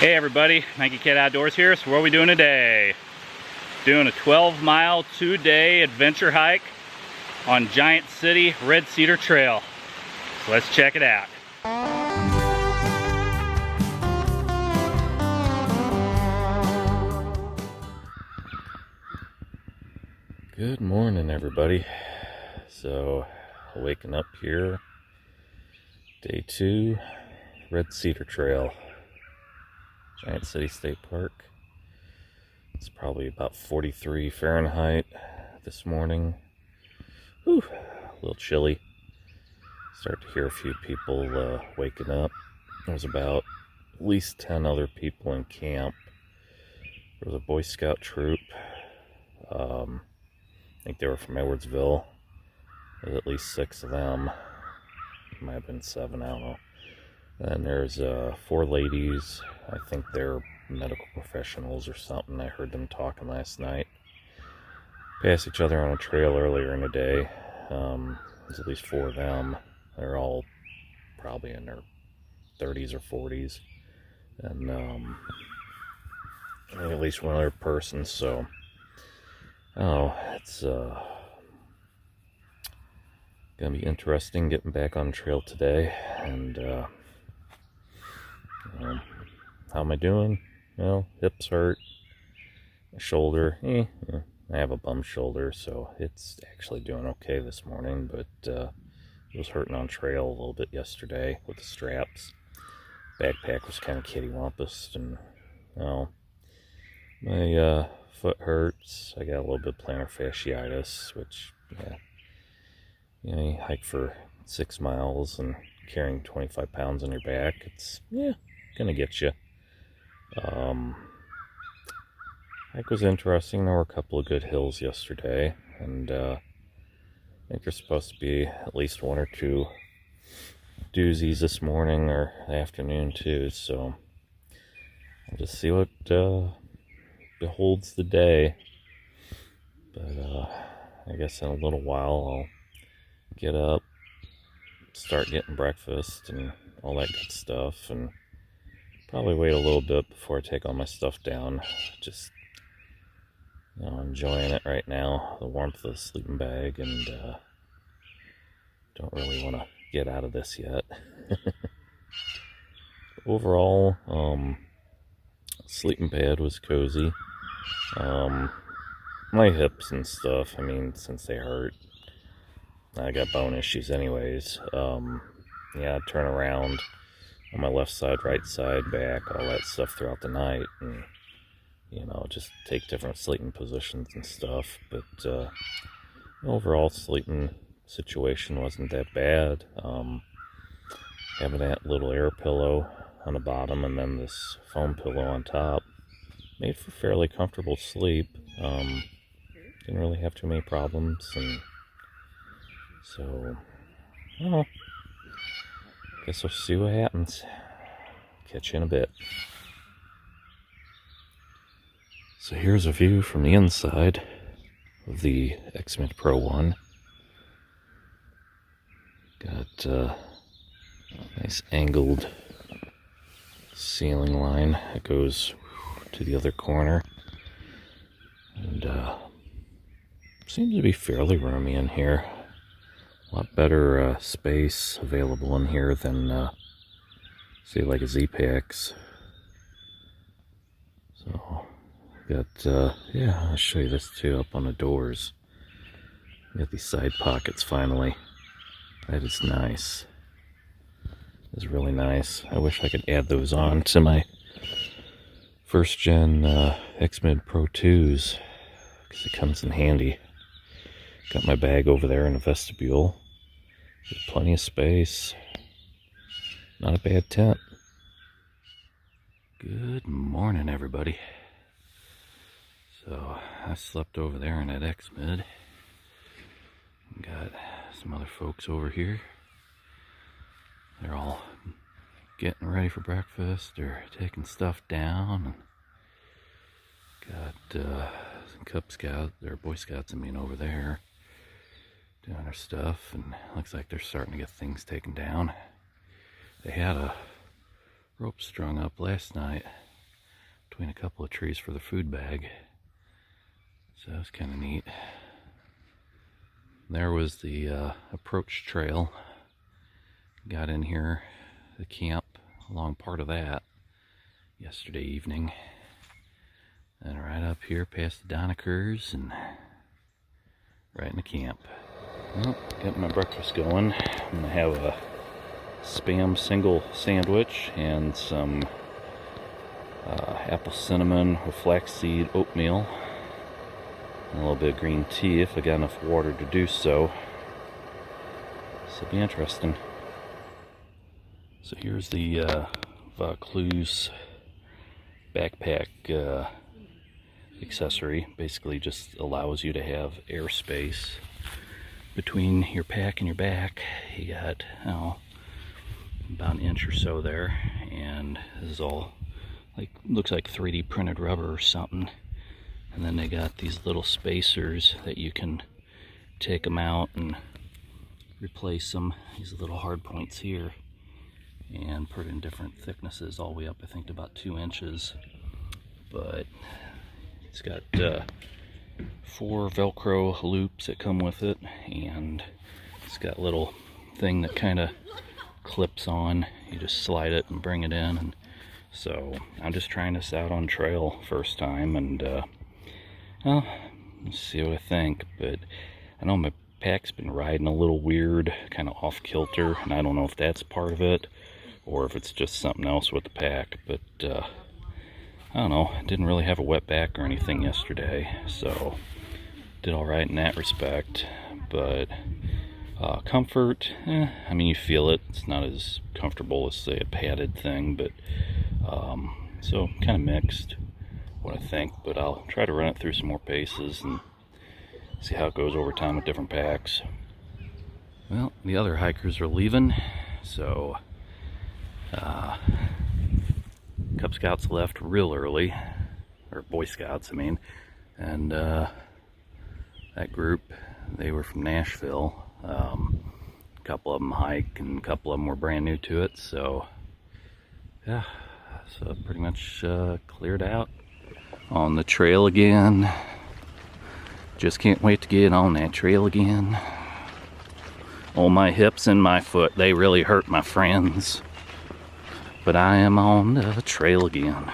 Hey everybody, Mikeycat Outdoors here. So what are we doing today? Doing a 12-mile, 2-day adventure hike on Giant City Red Cedar Trail. So let's check it out. Good morning everybody. So waking up here, day 2, Red Cedar Trail. Giant City State Park. It's probably about 43 Fahrenheit this morning. Whew, a little chilly. Start to hear a few people waking up. There's about at least 10 other people in camp. There was a Boy Scout troop. I think they were from Edwardsville. There's at least 6 of them. Might have been 7, I don't know. And there's 4 ladies. I think they're medical professionals or something. I heard them talking last night. Passed each other on a trail earlier in the day. There's at least 4 of them. They're all probably in their 30s or 40s. And at least one other person. So, it's gonna be interesting getting back on the trail today. And how am I doing? Well, hips hurt, my shoulder, I have a bum shoulder, so it's actually doing okay this morning, but it was hurting on trail a little bit yesterday with the straps. Backpack was kind of kittywampus, and my foot hurts. I got a little bit of plantar fasciitis, which, you hike for 6 miles and carrying 25 pounds on your back, it's, gonna get you. Hike was interesting. There were a couple of good hills yesterday, and I think there's supposed to be at least 1 or 2 doozies this morning or afternoon too, so I'll just see what beholds the day. But I guess in a little while I'll get up, start getting breakfast and all that good stuff, and probably wait a little bit before I take all my stuff down. Just, enjoying it right now, the warmth of the sleeping bag, and don't really want to get out of this yet. Overall, sleeping pad was cozy. My hips and stuff, since they hurt, I got bone issues anyways. I turn around on my left side, right side, back, all that stuff throughout the night, and just take different sleeping positions and stuff. But overall sleeping situation wasn't that bad. Having that little air pillow on the bottom and then this foam pillow on top made for fairly comfortable sleep. Didn't really have too many problems, and so guess we'll see what happens. Catch you in a bit. So here's a view from the inside of the Xmid Pro 1. Got a nice angled ceiling line that goes to the other corner. And seems to be fairly roomy in here. A lot better space available in here than, say, like a Z-Packs. So, got, I'll show you this too up on the doors. Got these side pockets finally. That is nice. It's really nice. I wish I could add those on to my first gen Xmid Pro 2s, because it comes in handy. Got my bag over there in the vestibule. There's plenty of space. Not a bad tent. Good morning, everybody. So, I slept over there in that Xmid. Got some other folks over here. They're all getting ready for breakfast or taking stuff down. Got some Cub Scouts, or Boy Scouts, over there doing their stuff, and looks like they're starting to get things taken down. They had a rope strung up last night between a couple of trees for the food bag. So that's kind of neat. There was the approach trail. Got in here, the camp, along part of that yesterday evening. And right up here past the Donnikers and right in the camp. Well, got my breakfast going. I'm gonna have a Spam single sandwich and some apple cinnamon with flaxseed oatmeal. And a little bit of green tea if I got enough water to do so. This will be interesting. So here's the Vaucluse backpack accessory. Basically just allows you to have airspace between your pack and your back. You got, about an inch or so there, and this is all like, looks like 3D printed rubber or something. And then they got these little spacers that you can take them out and replace them, these little hard points here, and put in different thicknesses all the way up, I think, to about 2 inches. But it's got 4 Velcro loops that come with it, and it's got a little thing that kind of clips on. You just slide it and bring it in. And so I'm just trying this out on trail first time, and well, let's see what I think. But I know my pack's been riding a little weird, kind of off kilter, and I don't know if that's part of it or if it's just something else with the pack. But I don't know, I didn't really have a wet back or anything yesterday, so did all right in that respect. But comfort, I mean, you feel it. It's not as comfortable as, say, a padded thing, but so kind of mixed what I think. But I'll try to run it through some more paces and see how it goes over time with different packs. Well, the other hikers are leaving, so Cub Scouts left real early, or Boy Scouts, I mean, and that group, they were from Nashville. A couple of them hike, and a couple of them were brand new to it, so yeah, so pretty much cleared out on the trail again. Just can't wait to get on that trail again. Oh, my hips and my foot, they really hurt, my friends. But I am on the trail again.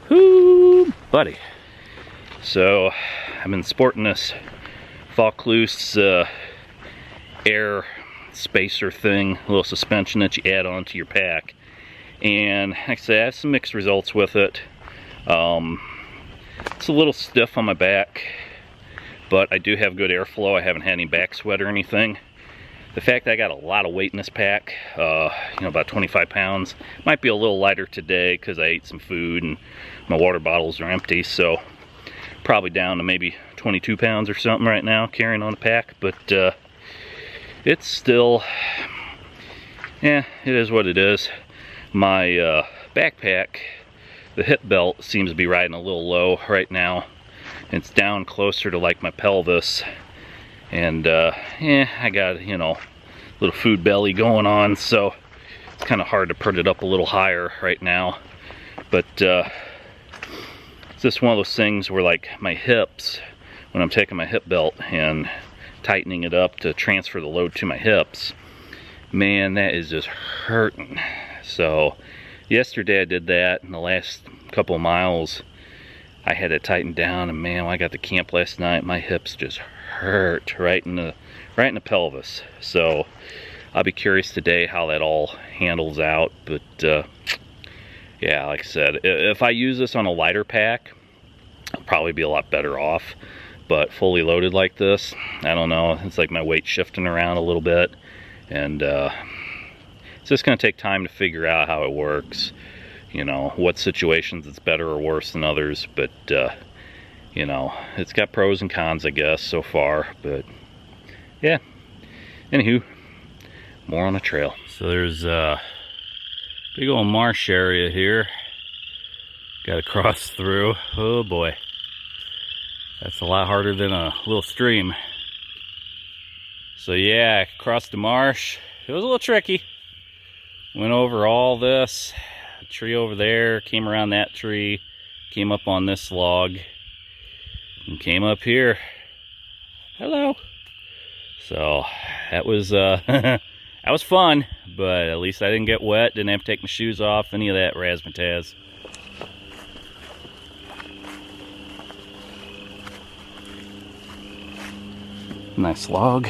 Whoo, buddy. So, I've been sporting this Vaucluse air spacer thing, a little suspension that you add onto your pack. And like I said, I have some mixed results with it. It's a little stiff on my back, but I do have good airflow. I haven't had any back sweat or anything. The fact that I got a lot of weight in this pack, about 25 pounds, might be a little lighter today because I ate some food and my water bottles are empty, so probably down to maybe 22 pounds or something right now carrying on the pack. But it's still, yeah, it is what it is. My backpack, the hip belt seems to be riding a little low right now. It's down closer to like my pelvis, and yeah, I got, little food belly going on, so it's kind of hard to put it up a little higher right now. But it's just one of those things where, like, my hips, when I'm taking my hip belt and tightening it up to transfer the load to my hips, man, that is just hurting. So yesterday I did that, and the last couple of miles I had it tightened down, and man, when I got to camp last night, my hips just hurt right in the pelvis. So I'll be curious today how that all handles out. But yeah, like I said, if I use this on a lighter pack, I'll probably be a lot better off. But fully loaded like this, I don't know, it's like my weight shifting around a little bit, and it's just going to take time to figure out how it works, what situations it's better or worse than others. But it's got pros and cons, I guess, so far. But yeah, anywho, more on the trail. So there's a big old marsh area here, got to cross through. Oh boy, that's a lot harder than a little stream. So yeah, I crossed the marsh. It was a little tricky. Went over all this tree over there, came around that tree, came up on this log, and came up here. Hello. So that was that was fun, but at least I didn't get wet, didn't have to take my shoes off, any of that razzmatazz. Nice log.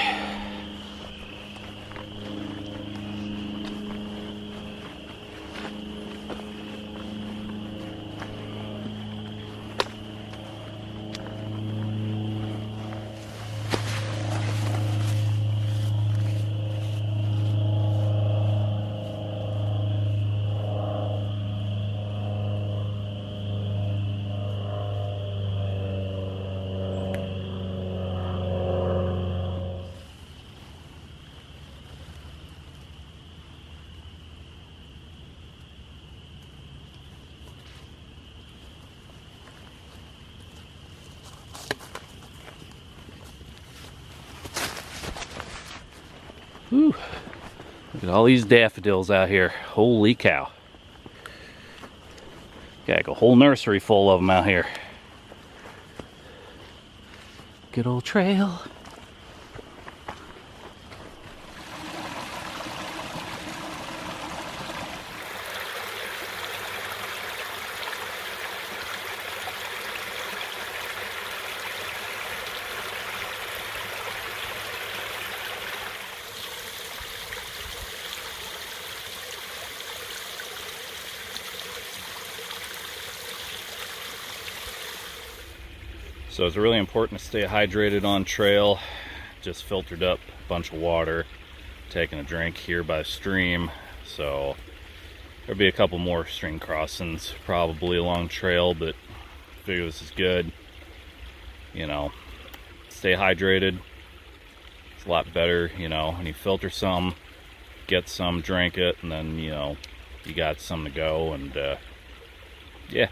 Whew. Look at all these daffodils out here. Holy cow. Got like a whole nursery full of them out here. Good old trail. So it's really important to stay hydrated on trail. Just filtered up a bunch of water, taking a drink here by stream. So there'll be a couple more stream crossings probably along trail, but I figure this is good. You know, stay hydrated. It's a lot better, you know, when you filter some, get some, drink it, and then, you know, you got some to go, and yeah,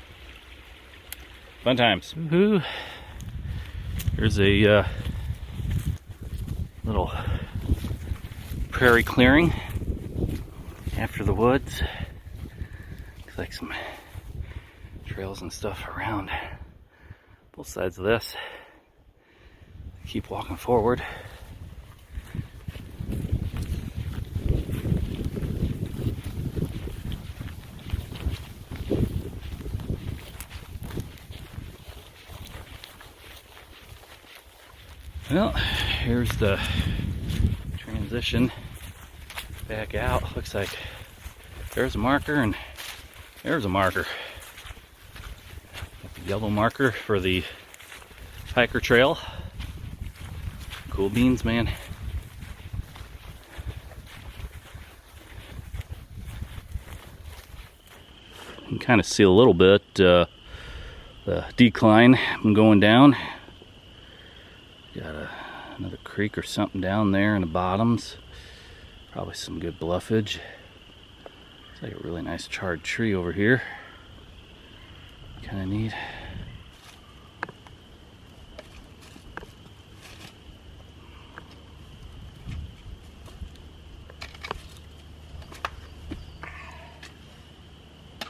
fun times. Woohoo! Here's a little prairie clearing after the woods. Looks like some trails and stuff around both sides of this. Keep walking forward. Well, here's the transition back out. Looks like there's a marker and there's a marker. Got the yellow marker for the hiker trail. Cool beans, man. You can kind of see a little bit the decline I'm going down. Got another creek or something down there in the bottoms. Probably some good bluffage. It's like a really nice charred tree over here. Kind of neat.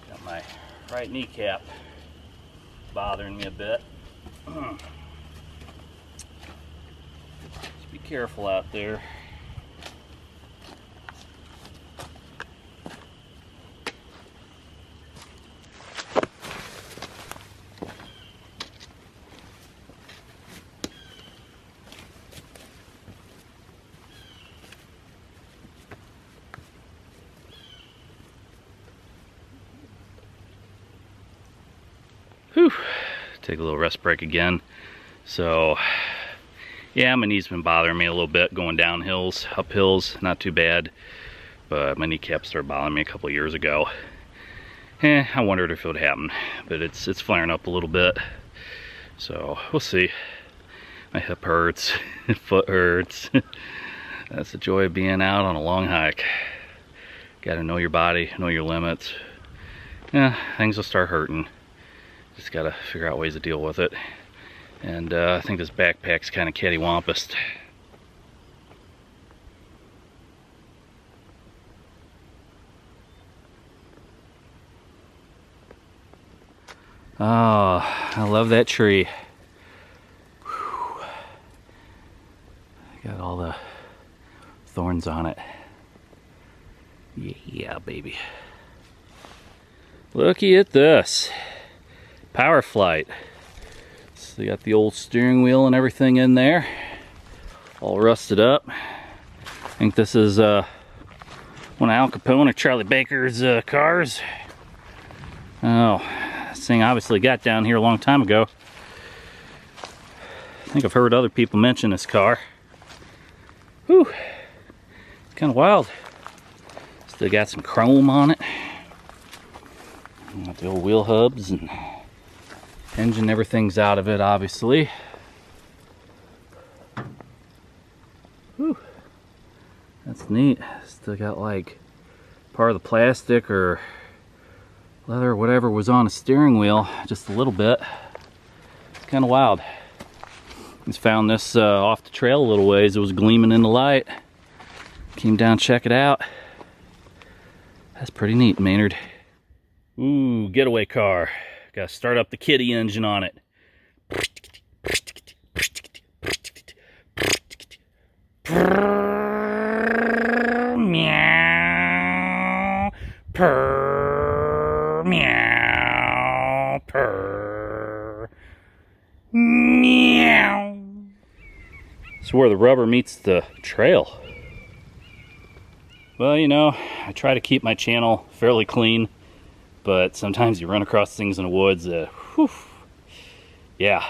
Got my right kneecap bothering me a bit. Be careful out there. Whew. Take a little rest break again. So yeah, my knee's been bothering me a little bit going down hills, up hills, not too bad. But my kneecap started bothering me a couple of years ago. I wondered if it would happen, but it's flaring up a little bit. So we'll see. My hip hurts, foot hurts. That's the joy of being out on a long hike. Gotta know your body, know your limits. Yeah, things will start hurting. Just gotta figure out ways to deal with it. And I think this backpack's kind of cattywampus. Oh, I love that tree. Whew. Got all the thorns on it. Yeah, baby. Looky at this. Power Flight. So they got the old steering wheel and everything in there. All rusted up. I think this is one of Al Capone or Charlie Baker's cars. Oh, this thing obviously got down here a long time ago. I think I've heard other people mention this car. Whew, kind of wild. Still got some chrome on it. Got the old wheel hubs and engine, everything's out of it, obviously. Whew, that's neat. Still got like part of the plastic or leather or whatever was on a steering wheel, just a little bit. It's kind of wild. Just found this off the trail a little ways. It was gleaming in the light. Came down, check it out. That's pretty neat, Maynard. Ooh, getaway car. Gotta start up the kitty engine on it. Meow, purr, meow, purr, meow. It's where the rubber meets the trail. Well, you know, I try to keep my channel fairly clean, but sometimes you run across things in the woods. Whew, yeah.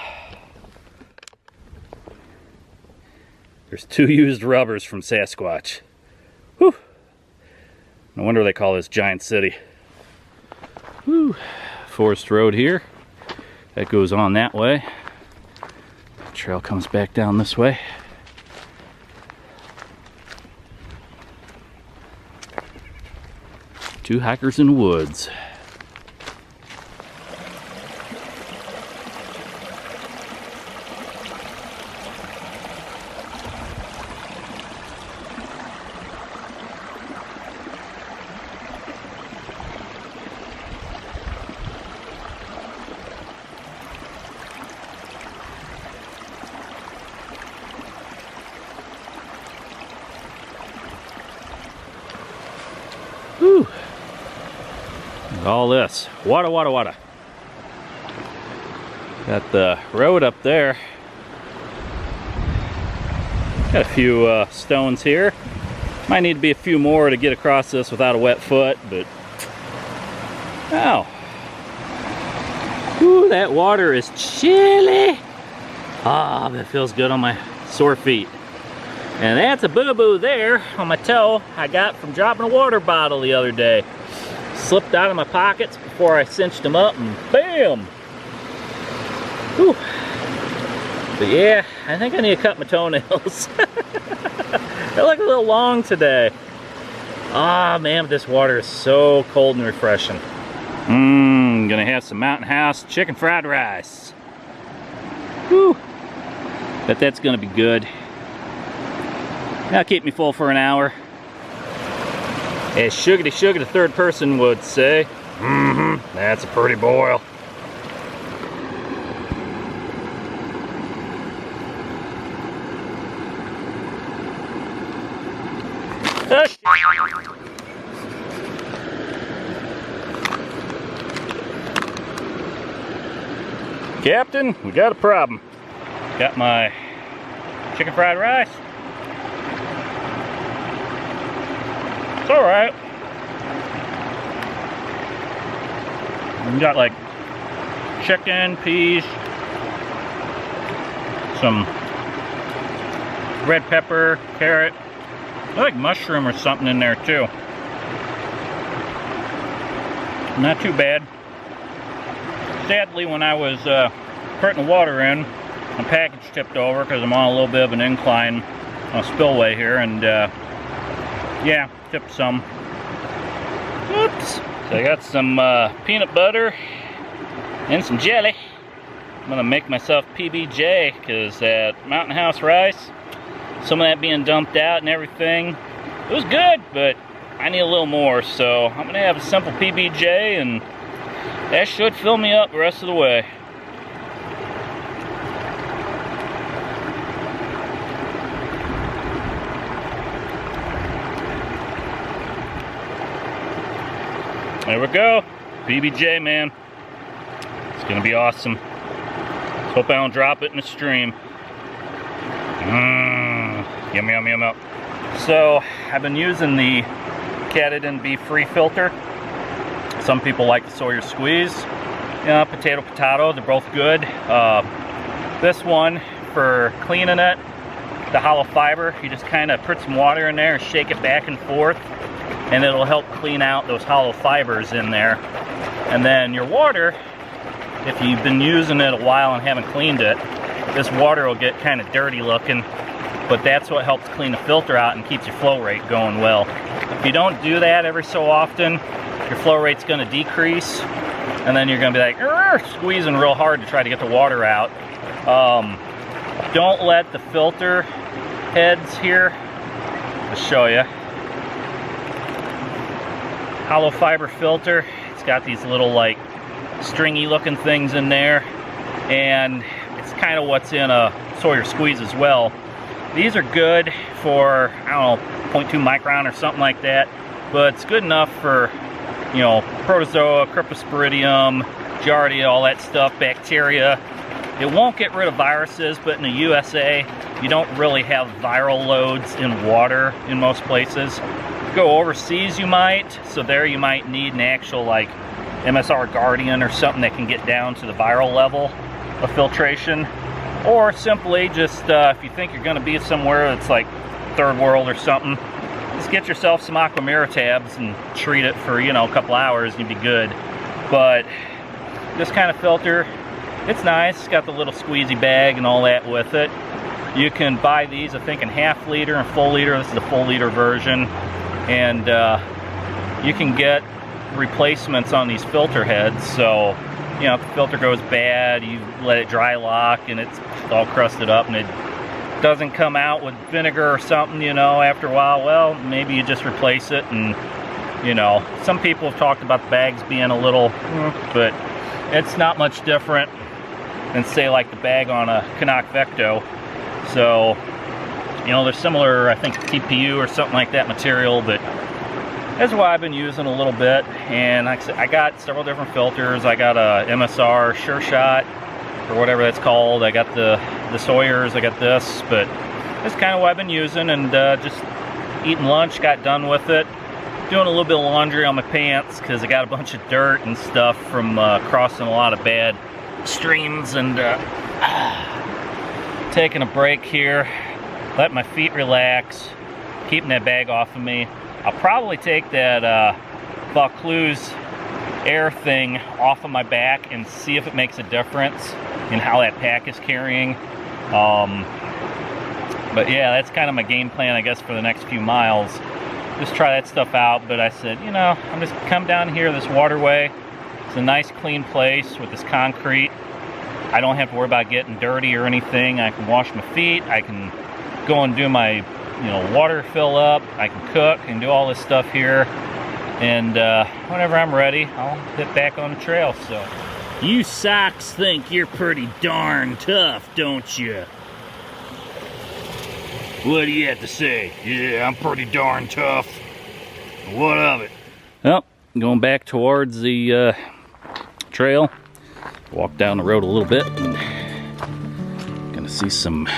There's 2 used rubbers from Sasquatch. Whew. No wonder they call this Giant City. Whew. Forest Road here. That goes on that way. The trail comes back down this way. Two hikers in the woods. Whew. All this water, water, water. Got the road up there. Got a few stones here. Might need to be a few more to get across this without a wet foot, but oh, ooh, that water is chilly. Ah, that feels good on my sore feet. And that's a boo-boo there on my toe I got from dropping a water bottle the other day. Slipped out of my pockets before I cinched them up and bam! Whew. But yeah, I think I need to cut my toenails. They look a little long today. Ah, man, but this water is so cold and refreshing. Gonna have some Mountain House chicken fried rice. Whew. Bet that's gonna be good. That'll keep me full for an hour. As Sugar the third person would say. That's a pretty boil. Captain, we got a problem. Got my chicken fried rice. It's alright. We got like chicken, peas, some red pepper, carrot. I like mushroom or something in there too. Not too bad. Sadly, when I was putting the water in, the package tipped over because I'm on a little bit of an incline, a spillway here, and yeah, tipped some. Oops. So I got some peanut butter and some jelly. I'm gonna make myself PBJ because that Mountain House rice, some of that being dumped out and everything, it was good, but I need a little more. So I'm gonna have a simple PBJ and That should fill me up the rest of the way. There we go. PBJ, man. It's gonna be awesome. Let's hope I don't drop it in the stream. Yum, yum, yum, yum. So, I've been using the Catadin BeFree filter. Some people like the Sawyer Squeeze. Yeah, potato, potato, they're both good. This one, for cleaning it, the hollow fiber, you just kind of put some water in there and shake it back and forth, and it'll help clean out those hollow fibers in there. And then your water, if you've been using it a while and haven't cleaned it, this water will get kind of dirty looking, but that's what helps clean the filter out and keeps your flow rate going well. If you don't do that every so often, your flow rate's going to decrease, and then you're going to be like squeezing real hard to try to get the water out. Don't let the filter heads here, I'll show you. Hollow fiber filter, it's got these little like stringy looking things in there, and it's kind of what's in a Sawyer Squeeze as well. These are good for, I don't know, 0.2 micron or something like that, but it's good enough for, you know, protozoa, cryptosporidium, giardia, all that stuff, bacteria. It won't get rid of viruses, but in the USA, you don't really have viral loads in water in most places. Go overseas you might, so there you might need an actual like MSR Guardian or something that can get down to the viral level of filtration. Or simply just, if you think you're going to be somewhere that's like third world or something, just get yourself some Aquamira tabs and treat it for, you know, a couple hours and you'll be good. But this kind of filter, it's nice. It's got the little squeezy bag and all that with it. You can buy these, I think, in half liter and full liter. This is the full liter version. And you can get replacements on these filter heads. So, you know, if the filter goes bad, you let it dry lock and it's all crusted up and it doesn't come out with vinegar or something, you know, after a while, well, maybe you just replace it. And, you know, some people have talked about the bags being a little, but it's not much different than, say, like the bag on a Canuck Vecto. So, you know, they're similar, I think, TPU or something like that material, but that's why I've been using a little bit. And like I said, I got several different filters. I got a MSR Sure Shot, or whatever that's called. I got the Sawyers, I got this, but that's kind of what I've been using. And just eating lunch, got done with it. Doing a little bit of laundry on my pants, because I got a bunch of dirt and stuff from crossing a lot of bad streams, and taking a break here, let my feet relax, keeping that bag off of me. I'll probably take that Vaucluse air thing off of my back and see if it makes a difference in how that pack is carrying. But yeah, that's kind of my game plan, I guess, for the next few miles. Just try that stuff out. But I said, you know, I'm just come down here this waterway. It's a nice clean place with this concrete. I don't have to worry about getting dirty or anything. I can wash my feet. I can go and do my, you know, water fill up. I can cook and do all this stuff here. And whenever I'm ready, I'll get back on the trail. So, you socks think you're pretty darn tough, don't you? What do you have to say? Yeah, I'm pretty darn tough. What of it? Well, going back towards the trail. Walk down the road a little bit and gonna see some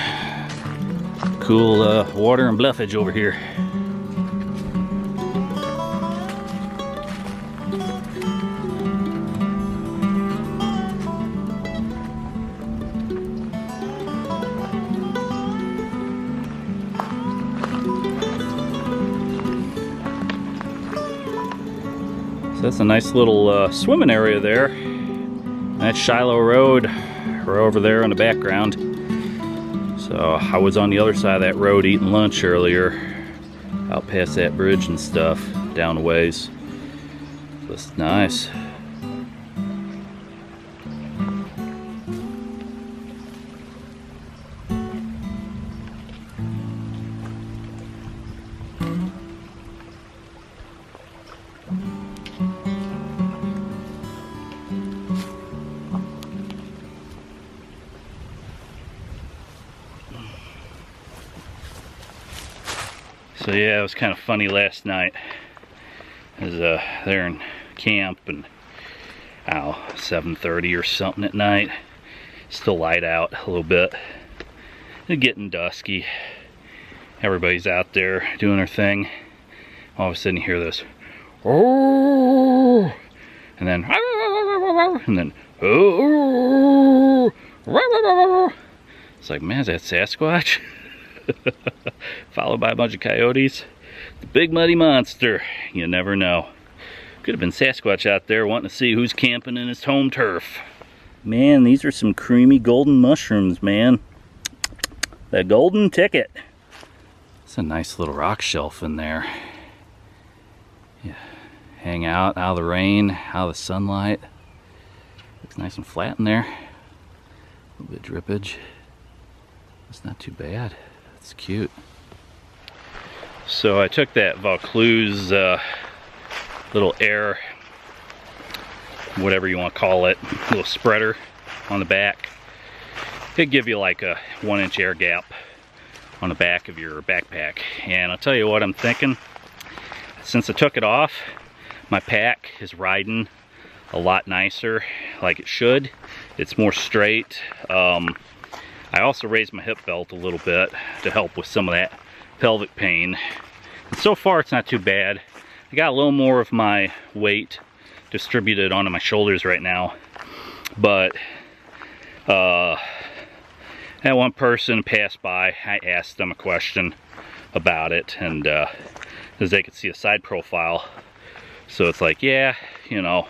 cool water and bluffage over here. So that's a nice little swimming area there. That's Shiloh Road, we're over there in the background. So I was on the other side of that road eating lunch earlier, out past that bridge and stuff, down the ways. This is nice. So yeah, it was kind of funny last night. I was there in camp, and 7:30 or something at night. Still light out a little bit. It's getting dusky. Everybody's out there doing their thing. All of a sudden you hear this, oh, and then, oh. It's like, man, is that Sasquatch? Followed by a bunch of coyotes. The big muddy monster. You never know. Could have been Sasquatch out there wanting to see who's camping in his home turf. Man, these are some creamy golden mushrooms, man. The golden ticket. It's a nice little rock shelf in there. Yeah. Hang out of the rain, out of the sunlight. Looks nice and flat in there. A little bit of drippage. It's not too bad. It's cute. So I took that Vaucluse little air, whatever you want to call it, little spreader on the back. It'd give you like a 1-inch air gap on the back of your backpack. And I'll tell you what I'm thinking. Since I took it off, my pack is riding a lot nicer, like it should. It's more straight. I also raised my hip belt a little bit to help with some of that pelvic pain. And so far it's not too bad. I got a little more of my weight distributed onto my shoulders right now. But that one person passed by, I asked them a question about it, and as they could see a side profile. So it's like, yeah, you know,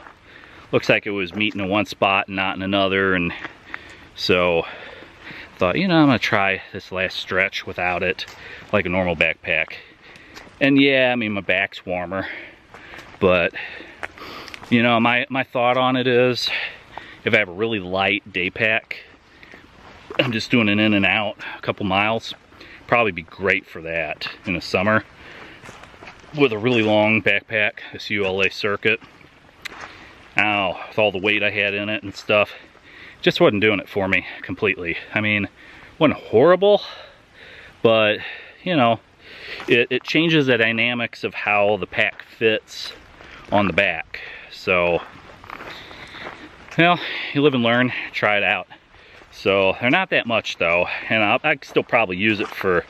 looks like it was meeting in one spot and not in another. And so I thought, you know, I'm gonna try this last stretch without it, like a normal backpack. And yeah, I mean, my back's warmer, but you know, my thought on it is, if I have a really light day pack, I'm just doing an in and out, a couple miles, probably be great for that in the summer. With a really long backpack, this ULA circuit, with all the weight I had in it and stuff, just wasn't doing it for me completely. I mean, wasn't horrible, but you know, it changes the dynamics of how the pack fits on the back. So, well, you live and learn, try it out. So they're not that much though, and I can still probably use it for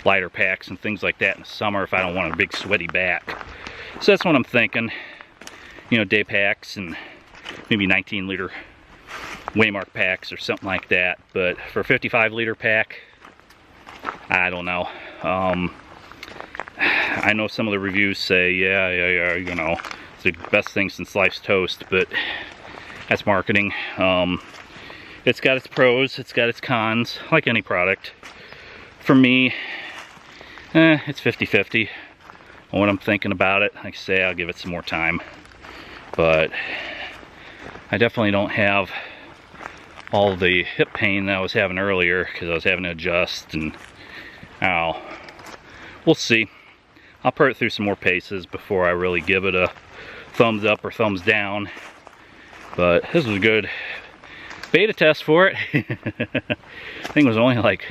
lighter packs and things like that in the summer if I don't want a big sweaty back. So that's what I'm thinking. You know, day packs and maybe 19-liter Waymark packs or something like that. But for a 55-liter pack, I don't know. I know some of the reviews say, yeah, you know, it's the best thing since sliced toast, but that's marketing. It's got its pros, it's got its cons, like any product. For me, it's 50-50 on what I'm thinking about it. Like I say, I'll give it some more time. But I definitely don't have all the hip pain that I was having earlier, because I was having to adjust, and we'll see. I'll put it through some more paces before I really give it a thumbs up or thumbs down. But this was a good beta test for it. I think it was only like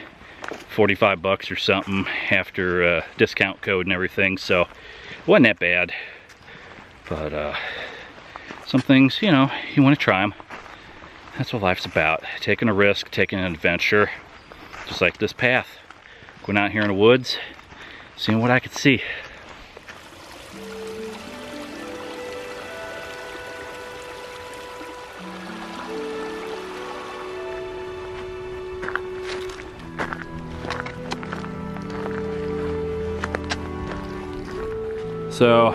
45 bucks or something after discount code and everything, so it wasn't that bad. But some things, you know, you want to try them. That's what life's about. Taking a risk, taking an adventure. Just like this path. Going out here in the woods, seeing what I could see. So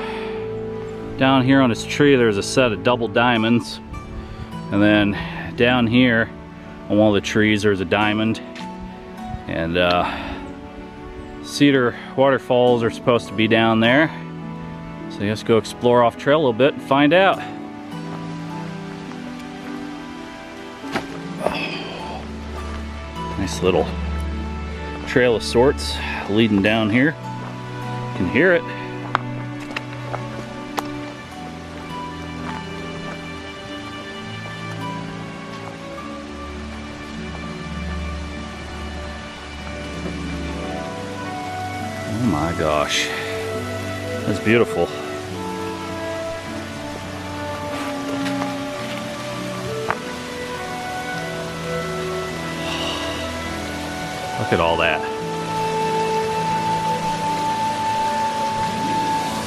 down here on this tree there's a set of double diamonds, and then down here on one of the trees there's a diamond, and cedar waterfalls are supposed to be down there. So let's go explore off trail a little bit and find out. Nice little trail of sorts leading down here. You can hear it. Oh my. My gosh, that's beautiful. Look at all that.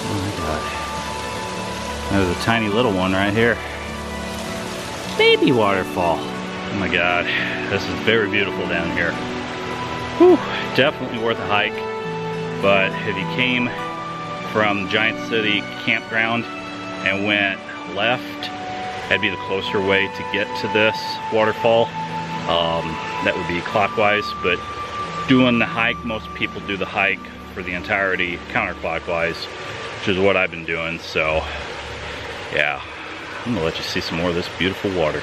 Oh my God. There's a tiny little one right here. Baby waterfall. Oh my God, this is very beautiful down here. Whew, definitely worth a hike. But if you came from Giant City campground and went left, that'd be the closer way to get to this waterfall. That would be clockwise, but doing the hike, most people do the hike for the entirety counterclockwise, which is what I've been doing. So yeah, I'm gonna let you see some more of this beautiful water.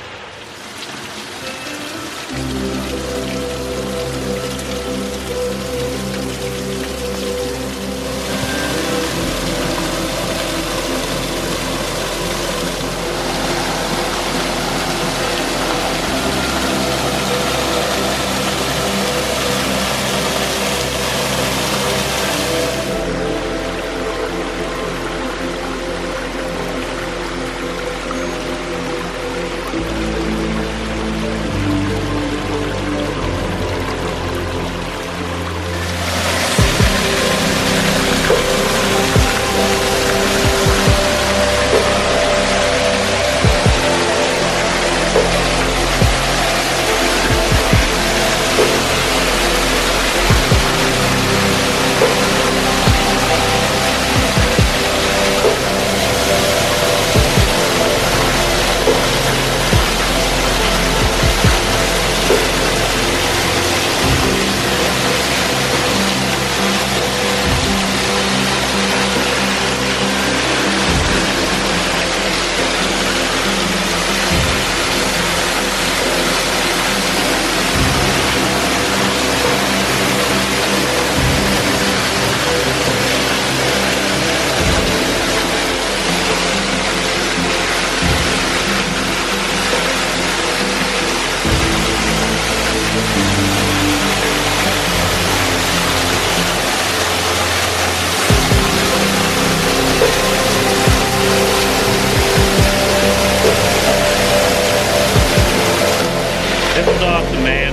This is awesome, man.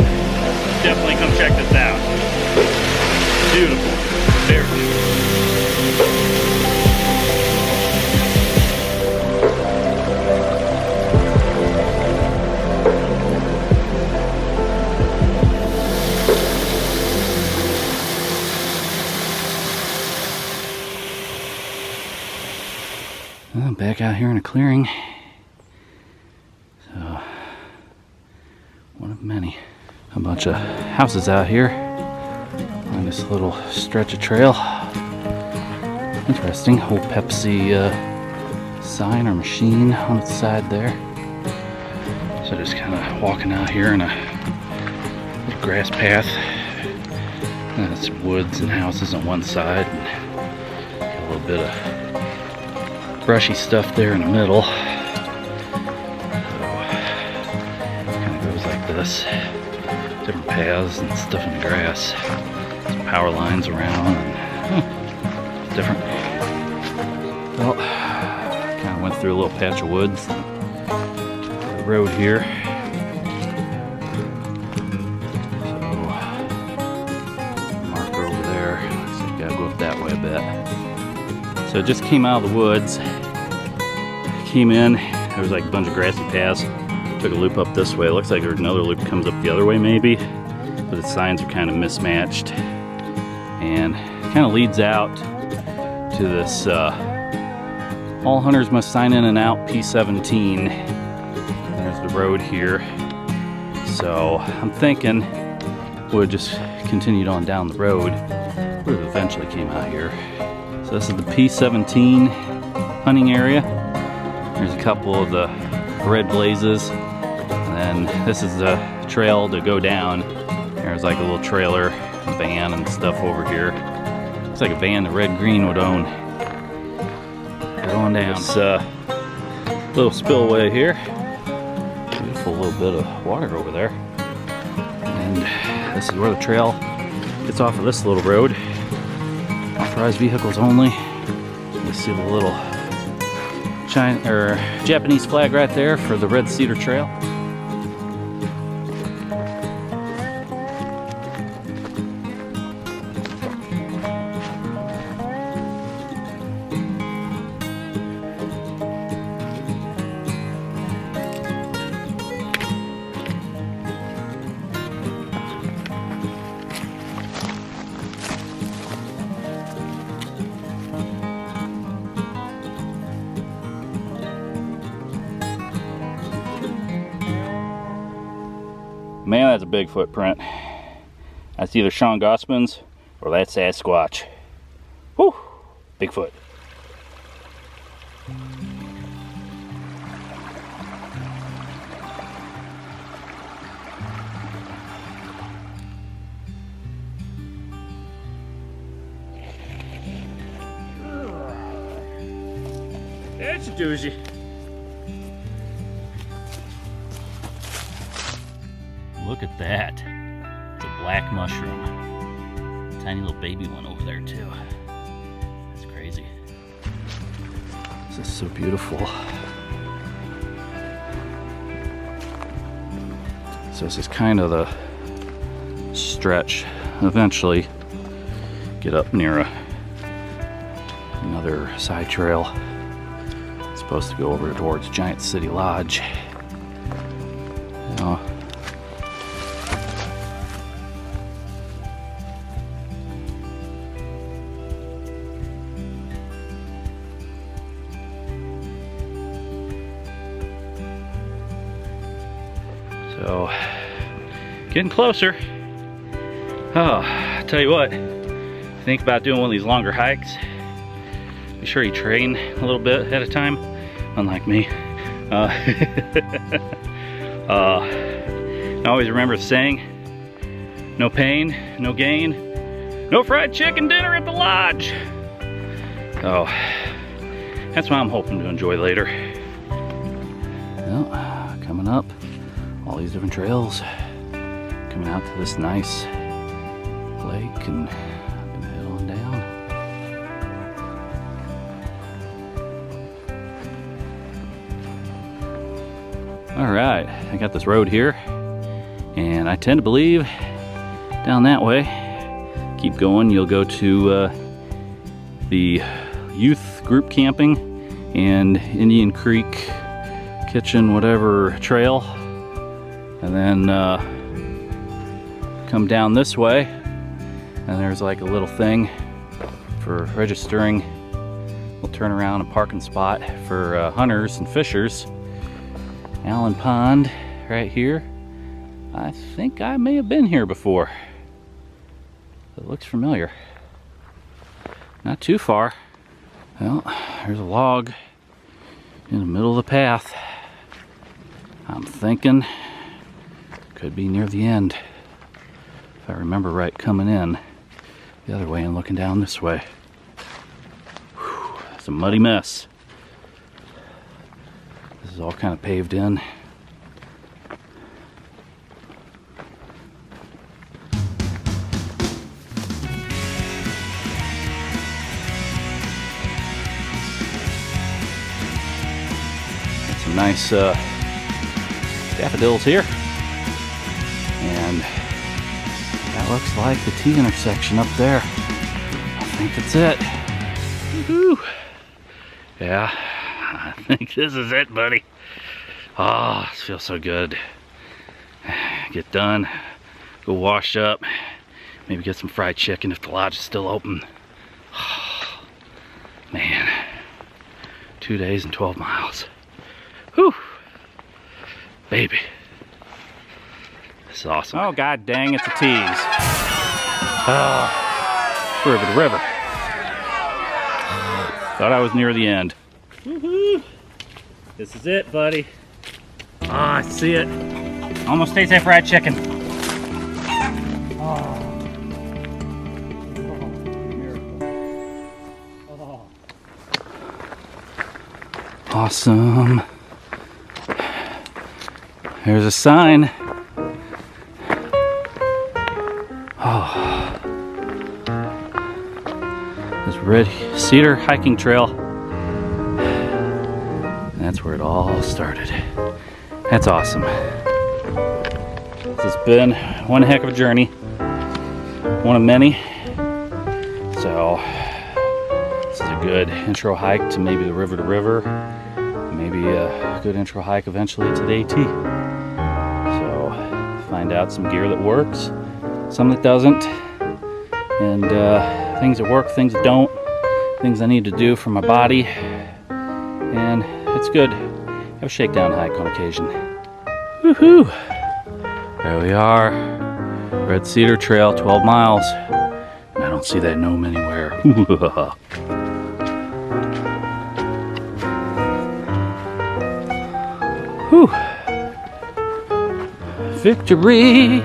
Definitely come check this out. Beautiful. Very beautiful. Well, back out here in a clearing. So, one of many. A bunch of houses out here on this little stretch of trail. Interesting, old Pepsi sign or machine on its side there. So just kind of walking out here in a little grass path. Some woods and houses on one side, and got a little bit of brushy stuff there in the middle. So kind of goes like this. Different paths and stuff in the grass. Some power lines around and different. Well, kind of went through a little patch of woods. The road here. So marker over there. Looks like you gotta go up that way a bit. So it just came out of the woods. Came in. There was like a bunch of grassy paths. Took a loop up this way. It looks like there's another loop comes up the other way maybe, but the signs are kind of mismatched, and it kind of leads out to this all hunters must sign in and out P17. There's the road here, so I'm thinking we'll just continued on down the road. We eventually came out here. So this is the P17 hunting area. There's a couple of the red blazes. And this is the trail to go down. There's like a little trailer, a van and stuff over here. Looks like a van that Red Green would own. Going down. This little spillway here. Beautiful little bit of water over there. And this is where the trail gets off of this little road. Off Authorized vehicles only. You see the little Japanese flag right there for the Red Cedar Trail. Man, that's a big footprint. That's either Sean Gossman's or that's Sasquatch. Whew, Bigfoot. That's a doozy. Look at that. It's a black mushroom. Tiny little baby one over there too. That's crazy. This is so beautiful. So this is kind of the stretch. Eventually get up near another side trail. It's supposed to go over towards Giant City Lodge. So, getting closer. Oh, I tell you what, think about doing one of these longer hikes. Be sure you train a little bit ahead of time, unlike me. I always remember the saying, no pain, no gain, no fried chicken dinner at the lodge. Oh, that's what I'm hoping to enjoy later. Well, coming up. All these different trails coming out to this nice lake, and I'm gonna head on down. All right, I got this road here, and I tend to believe down that way, keep going, you'll go to the youth group camping and Indian Creek Kitchen whatever trail. And then come down this way, and there's like a little thing for registering. We'll turn around and parking spot for hunters and fishers. Allen Pond right here. I think I may have been here before. It looks familiar. Not too far. Well, there's a log in the middle of the path. I'm thinking could be near the end, if I remember right, coming in the other way and looking down this way. Whew, it's a muddy mess. This is all kind of paved in. Got some nice daffodils here. And that looks like the T intersection up there. I think that's it. Woohoo! Yeah, I think this is it, buddy. Oh, this feels so good. Get done, go wash up, maybe get some fried chicken if the lodge is still open. Oh, man, 2 days and 12 miles. Whew, baby. This is awesome. Oh, god dang, it's a tease. Oh, river to river. Thought I was near the end. Woohoo! This is it, buddy. Ah, I see it. Almost tastes like fried chicken. Oh. Oh. Awesome. There's a sign. Oh. Red Cedar hiking trail. And that's where it all started. That's awesome. This has been one heck of a journey. One of many. So this is a good intro hike to maybe the river to river. Maybe a good intro hike eventually to the AT. So find out some gear that works, some that doesn't, and things that work, things that don't, things I need to do for my body. And it's good. Have a shakedown hike on occasion. Woohoo! There we are. Red Cedar Trail, 12 miles. And I don't see that gnome anywhere. Whew. Victory!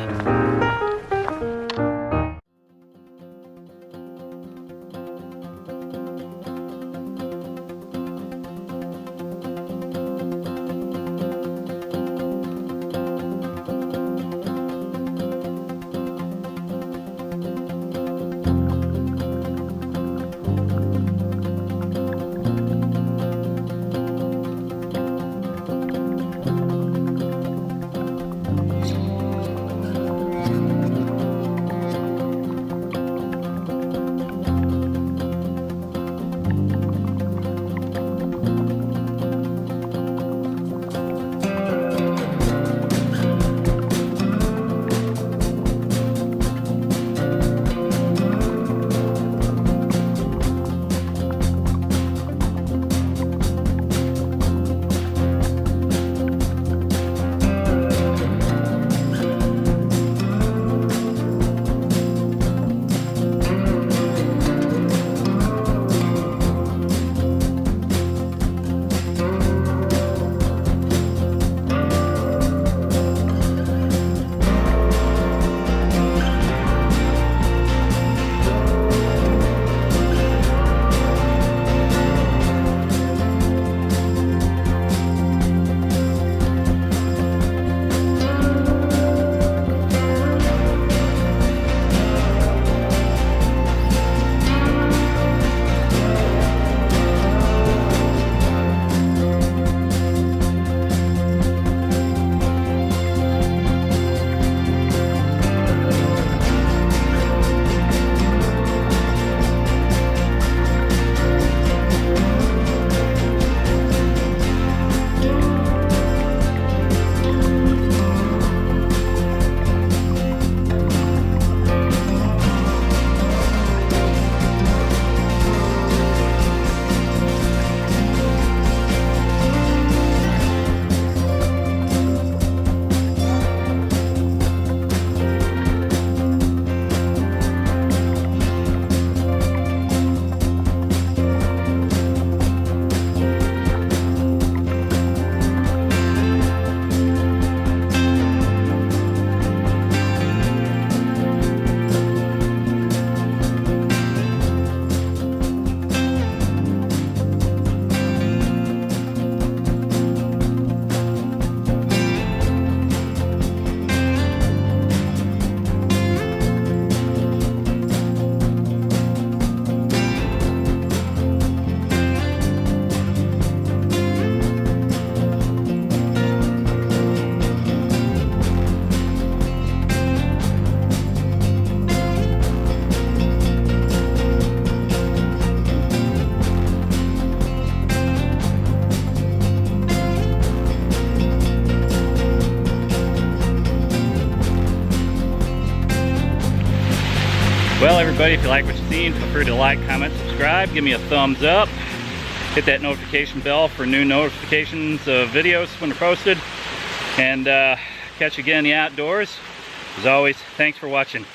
Well, everybody, if you like what you've seen, feel free to like, comment, subscribe, give me a thumbs up, hit that notification bell for new notifications of videos when they're posted, and catch you again in the outdoors. As always, thanks for watching.